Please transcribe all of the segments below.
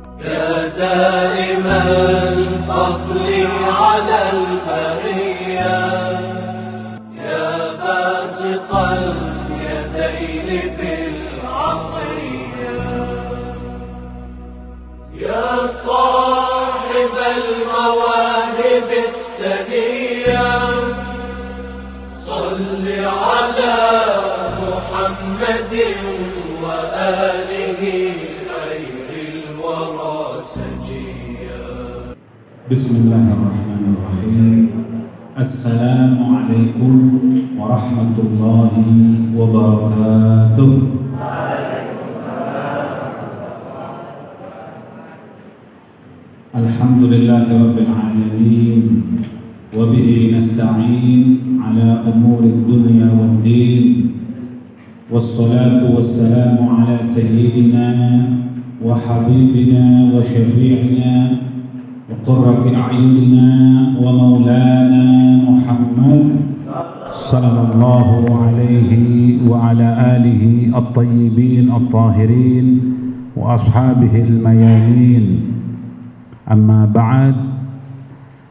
يا دائم الفضل على البرية يا باسط اليدين بالعطية يا صاحب المواهب السنية صل على محمد وآله خير الورى سجيا. بسم الله الرحمن الرحيم. السلام عليكم ورحمة الله وبركاته. الحمد لله رب العالمين وبه نستعين على أمور الدنيا والدين والصلاة والسلام على سيدنا وحبيبنا وشفيعنا وقرة أعيننا ومولانا محمد صلى الله عليه وعلى آله الطيبين الطاهرين وأصحابه الميامين. Amma ba'd.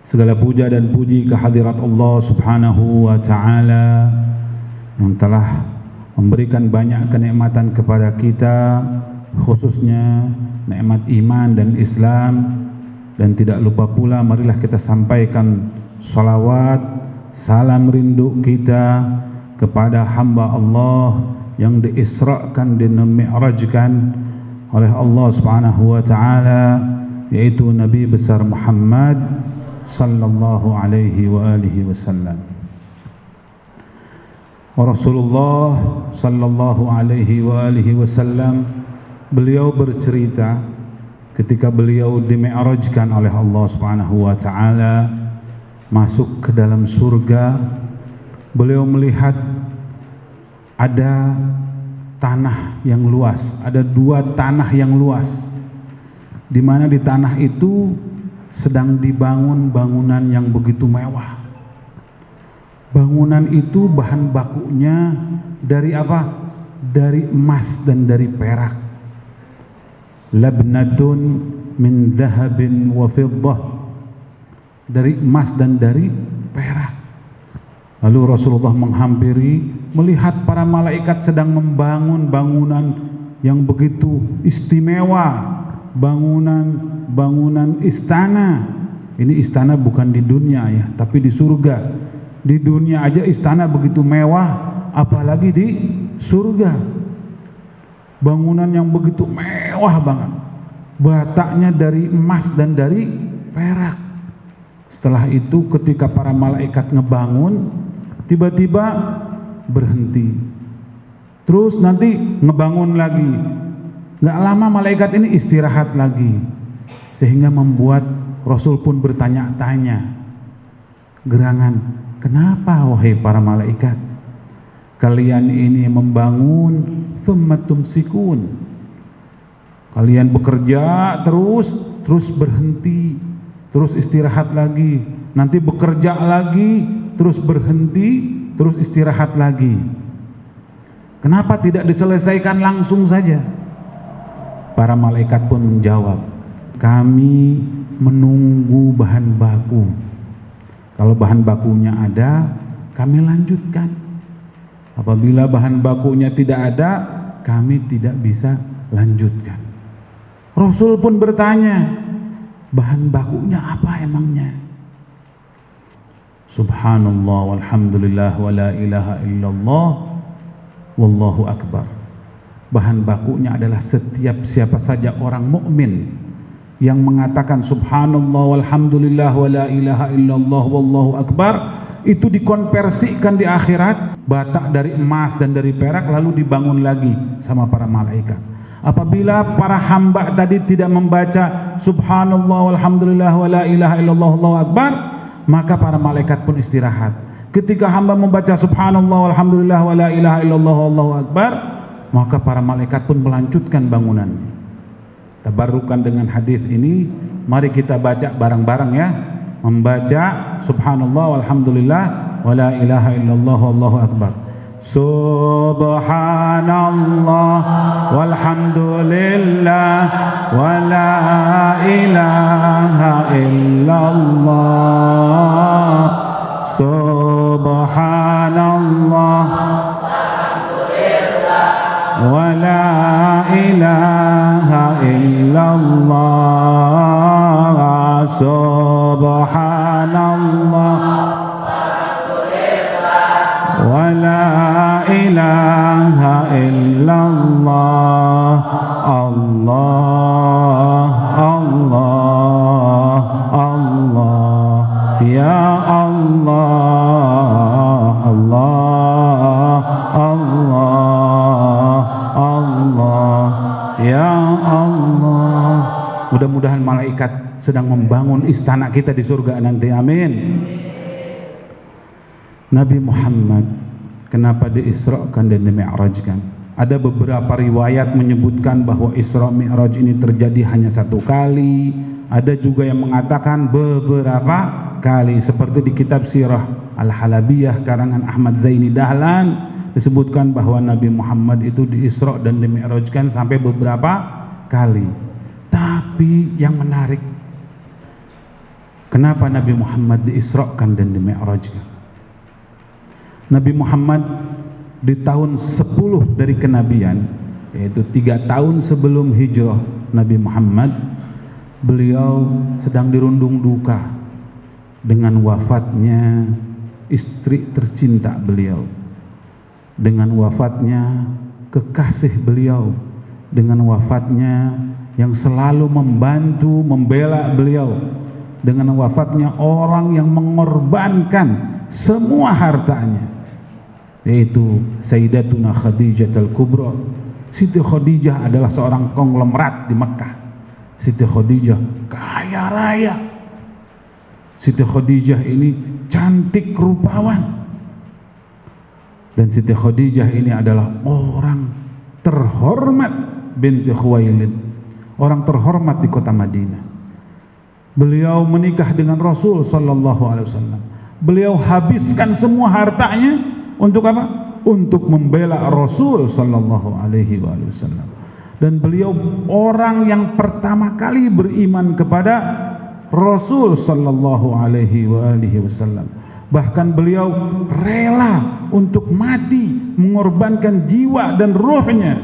Segala puja dan puji kehadirat Allah Subhanahu wa ta'ala yang telah memberikan banyak kenikmatan kepada kita, khususnya nikmat iman dan Islam. Dan tidak lupa pula marilah kita sampaikan salawat, salam rindu kita kepada hamba Allah yang diisrakan dan mi'rajkan oleh Allah Subhanahu wa ta'ala, yaitu Nabi besar Muhammad sallallahu alaihi wa alihi wasallam. Rasulullah sallallahu alaihi wa alihi wasallam, beliau bercerita ketika beliau dimi'rajkan oleh Allah Subhanahu wa taala masuk ke dalam surga, beliau melihat ada tanah yang luas, ada dua tanah yang luas, di mana di tanah itu sedang dibangun bangunan yang begitu mewah. Bangunan itu bahan bakunya dari apa? Dari emas dan dari perak. Labnatun min dhahabin wa fiddah, dari emas dan dari perak. Lalu Rasulullah menghampiri, melihat para malaikat sedang membangun bangunan yang begitu istimewa, bangunan istana. Ini istana bukan di dunia ya, tapi di surga. Di dunia aja istana begitu mewah, apalagi di surga. Bangunan yang begitu mewah banget, bataknya dari emas dan dari perak. Setelah itu ketika para malaikat ngebangun, tiba-tiba berhenti, terus nanti ngebangun lagi. Gak lama malaikat ini istirahat lagi, sehingga membuat Rasul pun bertanya-tanya gerangan, kenapa wahai para malaikat kalian ini membangun thumma tumsikun, kalian bekerja terus berhenti, terus istirahat lagi, nanti bekerja lagi, terus berhenti, terus istirahat lagi, kenapa tidak diselesaikan langsung saja? Para malaikat pun menjawab, kami menunggu bahan baku. Kalau bahan bakunya ada, kami lanjutkan. Apabila bahan bakunya tidak ada, kami tidak bisa lanjutkan. Rasul pun bertanya, bahan bakunya apa emangnya? Subhanallah walhamdulillah wa la ilaha illallah wallahu akbar. Bahan bakunya adalah setiap siapa saja orang mukmin yang mengatakan subhanallah walhamdulillah wa la ilaha illallah wallahu akbar, itu dikonversikan di akhirat batak dari emas dan dari perak, lalu dibangun lagi sama para malaikat. Apabila para hamba tadi tidak membaca subhanallah walhamdulillah wa la ilaha illallah wallahu akbar, maka para malaikat pun istirahat. Ketika hamba membaca subhanallah walhamdulillah wa la ilaha illallah wallahu akbar, maka para malaikat pun melanjutkan bangunan. Tabarrukan dengan hadis ini, mari kita baca bareng-bareng ya. Membaca subhanallah walhamdulillah wa la ilaha illallah wallahu akbar. Subhanallah walhamdulillah wa la ilaha illallah. Subhanallah wa la ilaha illallah. Subhanallah wa la ilaha illallah. Allah Allah Allah ya Allah Allah Allah Allah ya Allah. Mudah-mudahan malaikat sedang membangun istana kita di surga nanti, amin. Nabi Muhammad kenapa diisrakan dan dimi'rajkan? Ada beberapa riwayat menyebutkan bahwa Isra Mi'raj ini terjadi hanya satu kali. Ada juga yang mengatakan beberapa kali, seperti di kitab Sirah Al-Halabiyah karangan Ahmad Zaini Dahlan disebutkan bahwa Nabi Muhammad itu diisra dan dimi'rajkan sampai beberapa kali. Tapi yang menarik, kenapa Nabi Muhammad diisrakan dan dimi'rajkan? Nabi Muhammad di tahun 10 dari kenabian, yaitu 3 tahun sebelum hijrah Nabi Muhammad, beliau sedang dirundung duka dengan wafatnya istri tercinta beliau, dengan wafatnya kekasih beliau, dengan wafatnya yang selalu membantu membela beliau, dengan wafatnya orang yang mengorbankan semua hartanya, yaitu Sayyidatuna Khadijah Al-Kubra. Siti Khadijah adalah seorang konglomerat di Mekah. Siti Khadijah kaya raya. Siti Khadijah ini cantik rupawan. Dan Siti Khadijah ini adalah orang terhormat binti Khuwailid, orang terhormat di kota Madinah. Beliau menikah dengan Rasul sallallahu alaihi wasallam. Beliau habiskan semua hartanya untuk apa? Untuk membela Rasul sallallahu alaihi wasallam. Dan beliau orang yang pertama kali beriman kepada Rasul sallallahu alaihi wasallam. Bahkan beliau rela untuk mati, mengorbankan jiwa dan ruhnya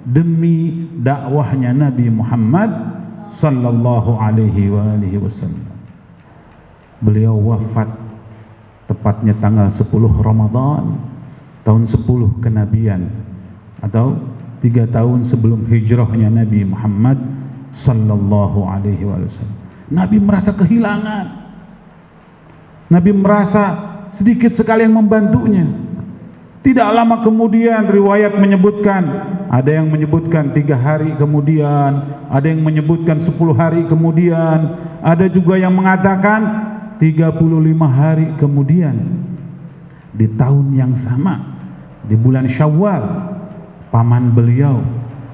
demi dakwahnya Nabi Muhammad sallallahu alaihi wasallam. Beliau wafat tepatnya tanggal 10 Ramadan tahun 10 kenabian, atau 3 tahun sebelum hijrahnya Nabi Muhammad sallallahu alaihi wasallam. Nabi merasa kehilangan. Nabi merasa sedikit sekali yang membantunya. Tidak lama kemudian riwayat menyebutkan, ada yang menyebutkan 3 hari kemudian, ada yang menyebutkan 10 hari kemudian, ada juga yang mengatakan 35 hari kemudian. Di tahun yang sama, di bulan Syawal, paman beliau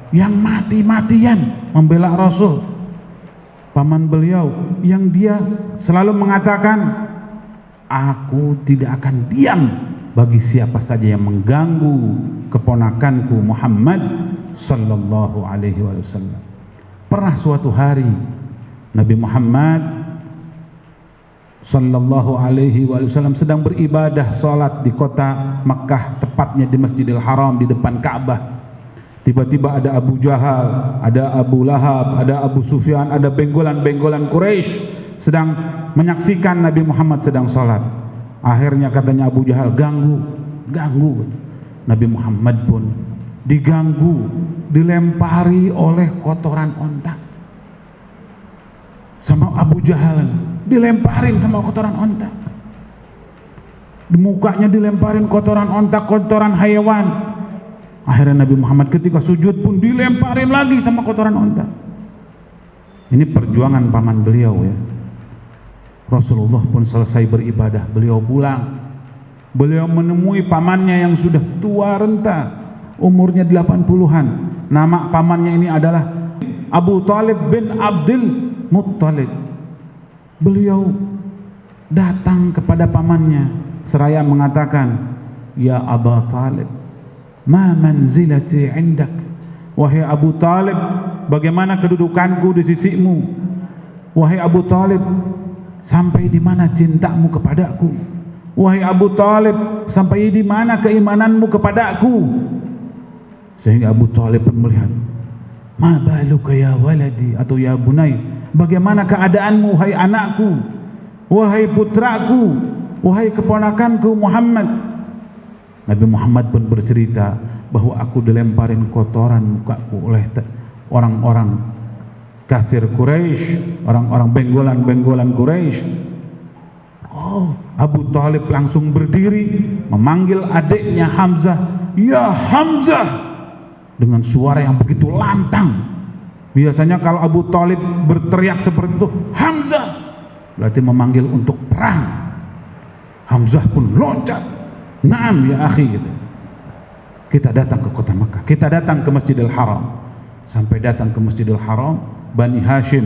yang mati-matian membela Rasul, paman beliau yang dia selalu mengatakan, aku tidak akan diam bagi siapa saja yang mengganggu keponakanku Muhammad sallallahu alaihi wasallam. Pernah suatu hari Nabi Muhammad sallallahu alaihi wasallam sedang beribadah salat di kota Makkah, tepatnya di Masjidil Haram di depan Ka'bah. Tiba-tiba ada Abu Jahal, ada Abu Lahab, ada Abu Sufyan, ada benggolan-benggolan Quraisy sedang menyaksikan Nabi Muhammad sedang salat. Akhirnya katanya Abu Jahal, ganggu. Nabi Muhammad pun diganggu, dilempari oleh kotoran onta. Sama Abu Jahal dilemparin sama kotoran onta. Di mukanya dilemparin kotoran onta, kotoran hewan. Akhirnya Nabi Muhammad ketika sujud pun dilemparin lagi sama kotoran onta. Ini perjuangan paman beliau ya. Rasulullah pun selesai beribadah, beliau pulang. Beliau menemui pamannya yang sudah tua renta, umurnya 80-an. Nama pamannya ini adalah Abu Talib bin Abdul Muttalib. Beliau datang kepada pamannya seraya mengatakan, ya Abu Talib, ma manzilati indak, wahai Abu Talib, bagaimana kedudukanku di sisimu? Wahai Abu Talib, sampai di mana cintamu kepadaku? Wahai Abu Talib, sampai di mana keimananmu kepadaku? Sehingga Abu Talib pun melihat, ma baluka ya waladi, atau ya bunai, bagaimana keadaanmu wahai anakku, wahai putraku, wahai keponakanku Muhammad. Nabi Muhammad pun bercerita bahwa aku dilemparin kotoran mukaku oleh orang-orang kafir Quraisy, orang-orang benggolan-benggolan Quraisy. Oh, Abu Talib langsung berdiri memanggil adiknya Hamzah, ya Hamzah, dengan suara yang begitu lantang. Biasanya kalau Abu Talib berteriak seperti itu, Hamzah, berarti memanggil untuk perang. Hamzah pun loncat, naam ya akhi, gitu. Kita datang ke kota Makkah, kita datang ke Masjidil Haram. Sampai datang ke Masjidil Haram, Bani Hashim,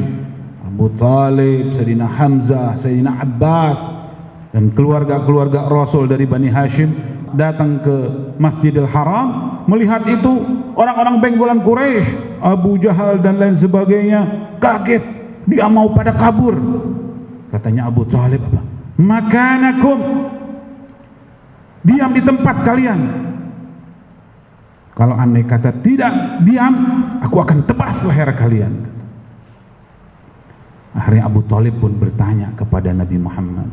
Abu Talib, Sayyidina Hamzah, Sayyidina Abbas, dan keluarga-keluarga Rasul dari Bani Hashim datang ke Masjidil Haram. Melihat itu, orang-orang benggolan Quraisy, Abu Jahal dan lain sebagainya kaget, dia mau pada kabur. Katanya Abu Talib, apa? Makanakum, diam di tempat kalian. Kalau andai kata tidak diam, aku akan tebas leher kalian. Akhirnya Abu Talib pun bertanya kepada Nabi Muhammad,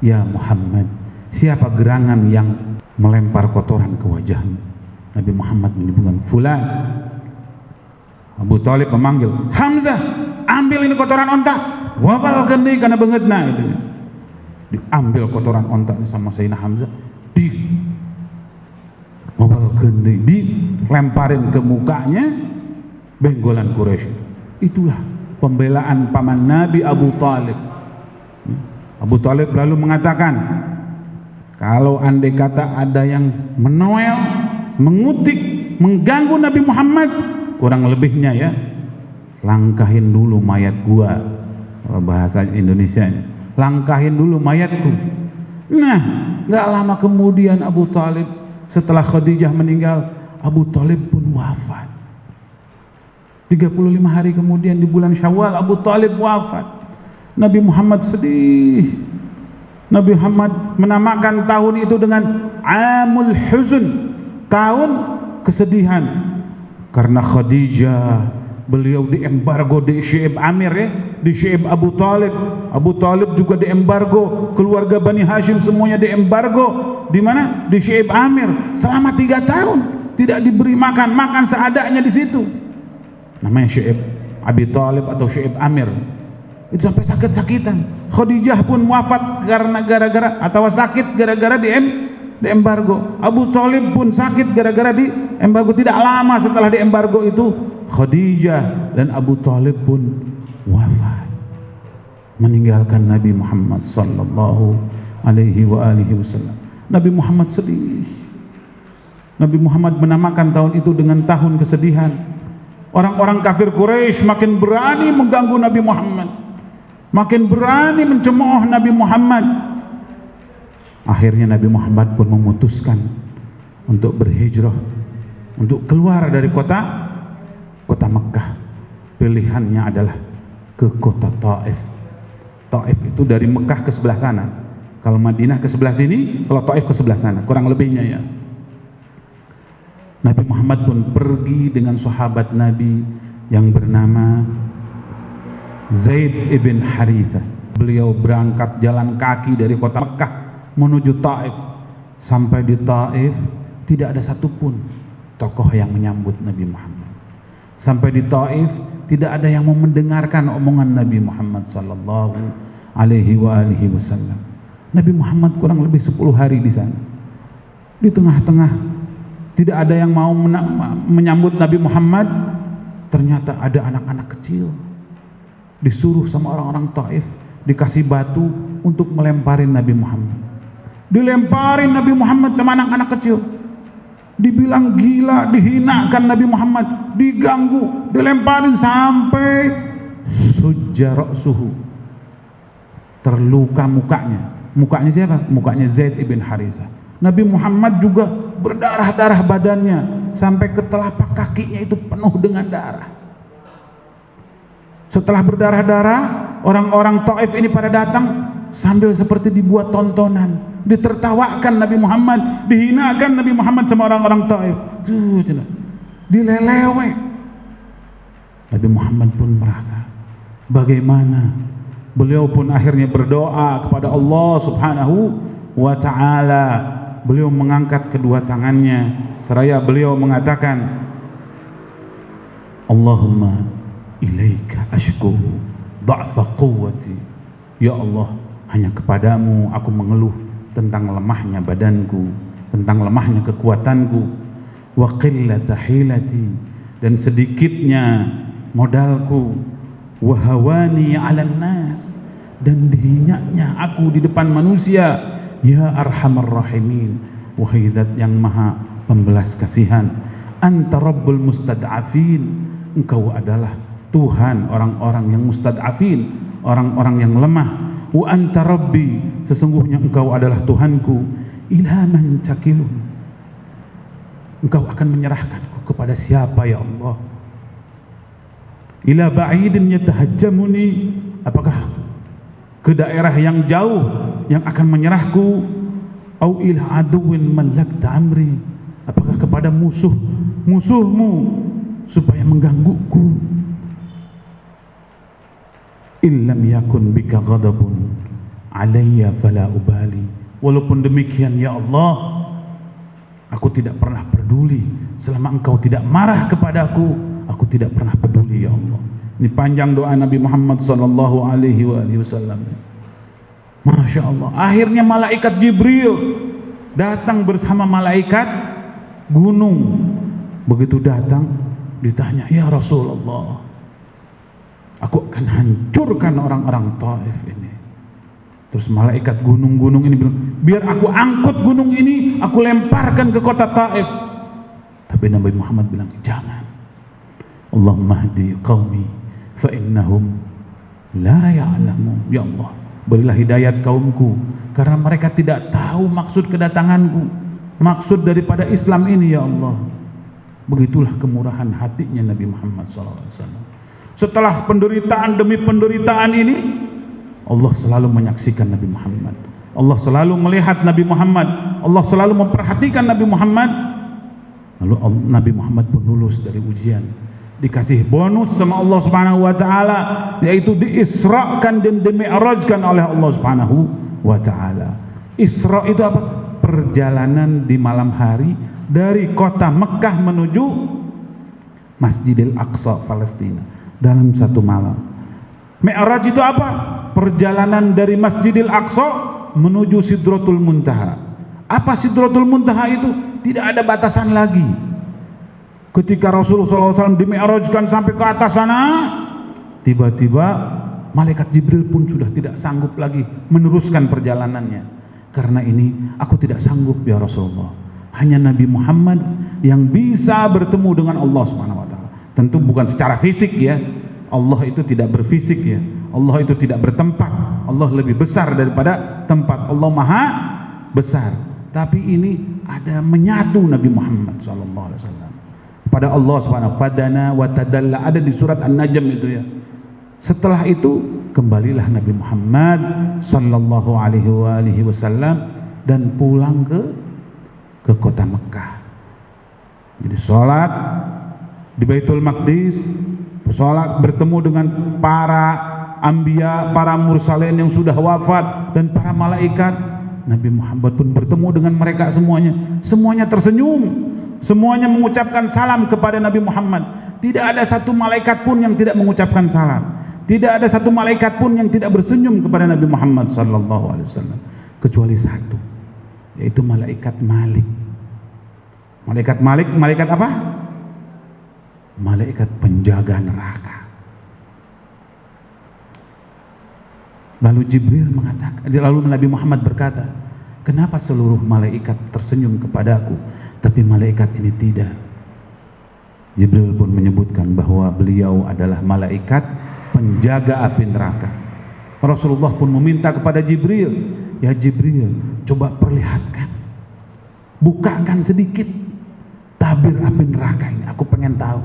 ya Muhammad, siapa gerangan yang melempar kotoran ke wajahmu? Nabi Muhammad menyebutkan fulan. Abu Talib memanggil, Hamzah, ambil ini kotoran onta, wabal kendi karena bengetna itu. Diambil kotoran onta sama Sayyidina Hamzah, di wabal kendi, dilemparin ke mukanya benggolan Quraisy. Itulah pembelaan paman Nabi Abu Talib. Abu Talib lalu mengatakan, kalau andai kata ada yang menoel, mengutik, mengganggu Nabi Muhammad, kurang lebihnya ya, langkahin dulu mayat gua, bahasa Indonesia, langkahin dulu mayatku. Nah, gak lama kemudian Abu Talib, setelah Khadijah meninggal, Abu Talib pun wafat. 35 hari kemudian di bulan Syawal, Abu Talib wafat. Nabi Muhammad sedih. Nabi Muhammad menamakan tahun itu dengan Amul Huzn, tahun kesedihan, karena Khadijah, beliau diembargo di Syi'ib Amir ya, di Syi'ib Abu Talib. Abu Talib juga diembargo, keluarga Bani Hashim semuanya diembargo. Di mana? Di Syi'ib Amir selama 3 tahun, tidak diberi makan seadanya di situ. Namanya Syi'ib Abi Talib atau Syi'ib Amir. Itu sampai sakit-sakitan. Khadijah pun wafat karena gara-gara, atau sakit gara-gara diembargo. Abu Talib pun sakit gara-gara diembargo. Tidak lama setelah diembargo itu, Khadijah dan Abu Talib pun wafat, meninggalkan Nabi Muhammad sallallahu alaihi wasallam. Nabi Muhammad sedih. Nabi Muhammad menamakan tahun itu dengan tahun kesedihan. Orang-orang kafir Quraisy makin berani mengganggu Nabi Muhammad, makin berani mencemooh Nabi Muhammad. Akhirnya Nabi Muhammad pun memutuskan untuk berhijrah, untuk keluar dari kota Mekah. Pilihannya adalah ke kota Taif. Taif itu dari Mekah ke sebelah sana. Kalau Madinah ke sebelah sini, kalau Taif ke sebelah sana, kurang lebihnya ya. Nabi Muhammad pun pergi dengan sahabat Nabi yang bernama Zaid ibn Harithah. Beliau berangkat jalan kaki dari kota Mekah menuju Taif. Sampai di Taif tidak ada satupun tokoh yang menyambut Nabi Muhammad. Sampai di Taif tidak ada yang mau mendengarkan omongan Nabi Muhammad sallallahu alaihi wasallam. Nabi Muhammad kurang lebih 10 hari di sana. Di tengah-tengah tidak ada yang mau menyambut Nabi Muhammad. Ternyata ada anak-anak kecil disuruh sama orang-orang Taif, dikasih batu untuk melemparin Nabi Muhammad. Dilemparin Nabi Muhammad sama anak-anak kecil, dibilang gila, dihinakan Nabi Muhammad, diganggu, dilemparin sampai sujja ra'suhu, terluka mukanya. Mukanya siapa? Mukanya Zaid ibn Harithah. Nabi Muhammad juga berdarah-darah badannya sampai ke telapak kakinya itu penuh dengan darah. Setelah berdarah-darah, orang-orang Taif ini pada datang sambil seperti dibuat tontonan, ditertawakan Nabi Muhammad, dihinakan Nabi Muhammad sama orang-orang Taif. Dilelewe. Nabi Muhammad pun merasa bagaimana. Beliau pun akhirnya berdoa kepada Allah Subhanahu wa ta'ala. Beliau mengangkat kedua tangannya seraya beliau mengatakan, Allahumma ilaika ashku dha'fa quwwati. Ya Allah, hanya kepadamu aku mengeluh tentang lemahnya badanku, tentang lemahnya kekuatanku, wa qillata hilati, dan sedikitnya modalku, wa hawani 'alan nas, dan dihinanya aku di depan manusia. Ya Arhamar Rahimin, wahai Zat yang maha pembelas kasihan. Anta Rabbul Mustad'afin, engkau adalah Tuhan orang-orang yang mustad'afin, orang-orang yang lemah. Wa anta Rabbi, sesungguhnya engkau adalah Tuhanku. Ila man takilun, engkau akan menyerahkanku kepada siapa ya Allah? Ila ba'idin yatahajjamuni, apakah ke daerah yang jauh yang akan menyerahku? Au ila aduwin mallakta amri, apakah kepada musuhmu supaya menggangguku? Illam yakun bika ghadabun alayya fala ubali, walaupun demikian ya Allah, aku tidak pernah peduli selama engkau tidak marah kepadaku, aku tidak pernah peduli ya Allah. Ini panjang doa Nabi Muhammad sallallahu alaihi wasallam. Masya Allah. Akhirnya malaikat Jibril datang bersama malaikat gunung. Begitu datang ditanya, ya Rasulullah, aku akan hancurkan orang-orang Taif ini. Terus malaikat gunung-gunung ini bilang, biar aku angkut gunung ini, aku lemparkan ke kota Taif. Tapi Nabi Muhammad bilang, jangan. Allahumma hdi qaumi fa innahum la ya'lamun. Ya Allah, berilah hidayat kaumku karena mereka tidak tahu maksud kedatanganku, maksud daripada Islam ini ya Allah. Begitulah kemurahan hatinya Nabi Muhammad SAW. Setelah penderitaan demi penderitaan ini, Allah selalu menyaksikan Nabi Muhammad, Allah selalu melihat Nabi Muhammad, Allah selalu memperhatikan Nabi Muhammad. Lalu Nabi Muhammad pun lulus dari ujian, dikasih bonus sama Allah Subhanahu wa taala, yaitu diisrakan dan dimi'rajkan oleh Allah Subhanahu wa taala. Isra itu apa? Perjalanan di malam hari dari kota Mekah menuju Masjidil Aqsa Palestina dalam satu malam. Mi'raj itu apa? Perjalanan dari Masjidil Aqsa menuju Sidratul Muntaha. Apa Sidratul Muntaha itu? Tidak ada batasan lagi. Ketika Rasulullah SAW dimi'rajkan sampai ke atas sana, tiba-tiba malaikat Jibril pun sudah tidak sanggup lagi meneruskan perjalanannya. Karena ini aku tidak sanggup ya Rasulullah. Hanya Nabi Muhammad yang bisa bertemu dengan Allah Subhanahu wa taala. Tentu bukan secara fisik ya. Allah itu tidak berfisik ya. Allah itu tidak bertempat. Allah lebih besar daripada tempat. Allah maha besar. Tapi ini ada menyatu Nabi Muhammad sallallahu alaihi wasallam pada Allah Subhanahu fadana wa tadalla, ada di surat An-Najm itu ya. Setelah itu kembalilah Nabi Muhammad sallallahu alaihi wasallam dan pulang ke kota Mekah. Jadi sholat di Baitul Maqdis, sholat bertemu dengan para anbiya, para mursalin yang sudah wafat dan para malaikat. Nabi Muhammad pun bertemu dengan mereka semuanya tersenyum, semuanya mengucapkan salam kepada Nabi Muhammad. Tidak ada satu malaikat pun yang tidak mengucapkan salam, tidak ada satu malaikat pun yang tidak bersenyum kepada Nabi Muhammad sallallahu alaihi wasallam, kecuali satu, yaitu malaikat Malik. Malaikat Malik, malaikat apa? Malaikat penjaga neraka. Lalu Jibril mengatakan, lalu Nabi Muhammad berkata, kenapa seluruh malaikat tersenyum kepadaku, tapi malaikat ini tidak? Jibril pun menyebutkan bahwa beliau adalah malaikat penjaga api neraka. Rasulullah pun meminta kepada Jibril, ya Jibril, coba perlihatkan bukakan sedikit tabir api neraka ini, aku pengen tahu.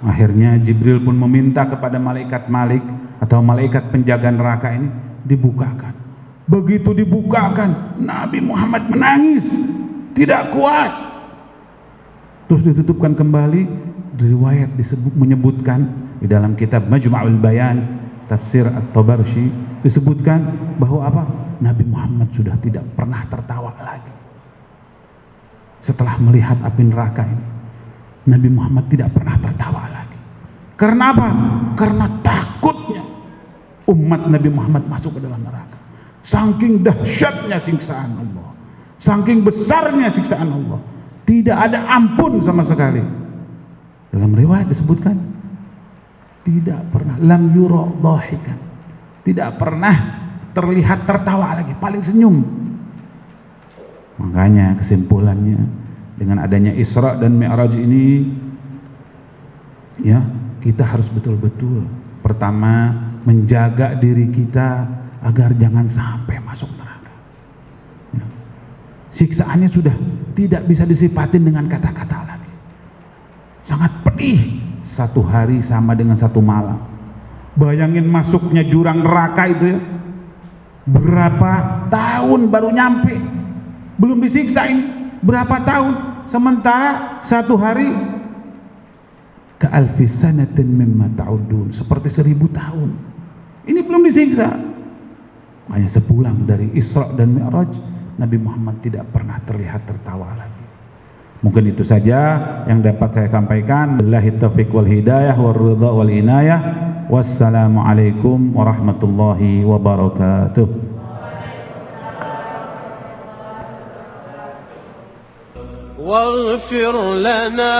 Akhirnya Jibril pun meminta kepada malaikat Malik atau malaikat penjaga neraka ini dibukakan. Begitu dibukakan, Nabi Muhammad menangis, tidak kuat. Terus ditutupkan kembali. Riwayat menyebutkan di dalam kitab Majma'ul Bayan Tafsir At-Tabarsi disebutkan bahwa apa? Nabi Muhammad sudah tidak pernah tertawa lagi. Setelah melihat api neraka ini, Nabi Muhammad tidak pernah tertawa lagi. Karena apa? Karena takutnya umat Nabi Muhammad masuk ke dalam neraka. Saking dahsyatnya siksaan Allah, saking besarnya siksaan Allah, tidak ada ampun sama sekali. Dalam riwayat disebutkan tidak pernah lam yura dhahikan, tidak pernah terlihat tertawa lagi, paling senyum. Makanya kesimpulannya dengan adanya Isra dan Mi'raj ini, ya, kita harus betul-betul pertama menjaga diri kita agar jangan sampai masuk neraka. Ya. Siksaannya sudah tidak bisa disipatin dengan kata-kata lagi. Sangat pedih, satu hari sama dengan satu malam. Bayangin masuknya jurang neraka itu ya, berapa tahun baru nyampe, belum disiksa ini, berapa tahun, sementara satu hari ka'alfi sanatin mimma ta'udun, seperti 1000 tahun, ini belum disiksa. Hanya sepulang dari Isra dan Mi'raj, Nabi Muhammad tidak pernah terlihat tertawa lagi. Mungkin itu saja yang dapat saya sampaikan. Billahi taufiq wal hidayah wal ridha wal inayah. Wassalamualaikum warahmatullahi wabarakatuh. واغفر لنا